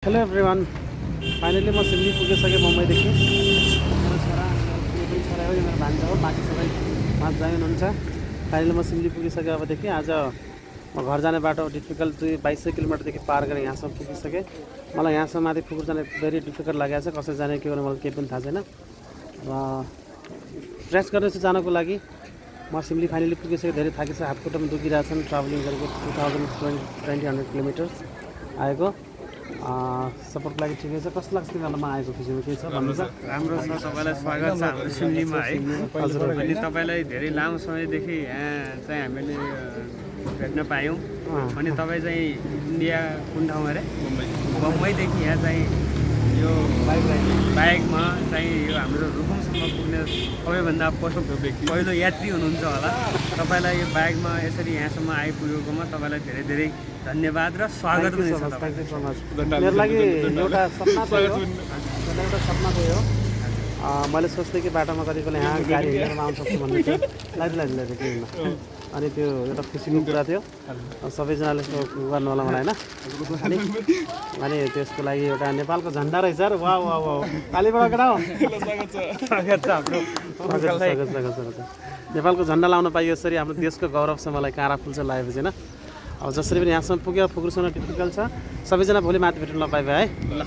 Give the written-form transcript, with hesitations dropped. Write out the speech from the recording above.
Hello everyone, finally म सिमली पुगिसकेँ मुम्बईदेखि। मेरो छोरा हो, यो मेरो भान्जा हो, बाँकी सबै माझ जाइ हुनुहुन्छ। फाइनली म सिमली पुगिसकेँ। अबदेखि आज म घर जाने बाटो डिफिकल्ट 22 किलोमिटरदेखि पार गरेर यहाँसम्म पुगिसकेँ। मलाई यहाँसम्म माथि पुगुर जाने भेरी डिफिकल्ट लागेको छ। कसरी जाने के गर्ने मलाई केही पनि थाहा छैन। र रेस्ट गर्दैछु जानको लागि। म सिमली फाइनली पुगिसकेँ। धेरै थाकिसकेँ, हातखुट्टामा दुखिरहेछन्। ट्राभलिङ गरेको 2020 किलोमिटर्स आएको। सपोर्टको लागि ठिकै छ। कस्तो लाग्छ तिमीहरूलाई म आएको खुसीमा के छ भन्नु छ? राम्रो छ। तपाईँलाई स्वागत छ हाम्रो सिमलीमा है। हजुर, अनि तपाईँलाई धेरै लामो समयदेखि यहाँ चाहिँ हामीले भेट्न पायौँ। अनि तपाईँ चाहिँ इन्डिया कुन ठाउँ अरे? मुम्बईदेखि यहाँ चाहिँ यो बाइकमा चाहिँ यो हाम्रो रुकुमसम्म पुग्ने सबैभन्दा पहिलो यात्री हुनुहुन्छ होला। तपाईँलाई यो बाइकमा यसरी यहाँसम्म आइपुगेकोमा तपाईँलाई धेरै धेरै धन्यवाद र स्वागत पनि छ। मेरो लागि एउटा सपना थियो। मैले सोच्थेँ कि बाटोमा कति बेला यहाँ गाडी हिँडेर आउनु सक्छु भन्ने थियो। लाइदिनु केही हुन। अनि त्यो एउटा खुसीको कुरा थियो। सबैजनाले यसो गर्नु होला मलाई होइन। अनि त्यसको लागि एउटा नेपालको झन्डा रहेछ। वाह वाह वाह, तालीबाट केटा हो। स्वागत छ हाम्रो। नेपालको झन्डा लाउन पाइयो यसरी हाम्रो देशको गौरव छ। मलाई काँडा फुल्छ लागेपछि होइन। अब जसरी पनि यहाँसम्म पुग्यो, पुग्नुसँग डिफिकल्ट छ। सबैजना भोलि माथि भेट्नु नपाइयो है। ल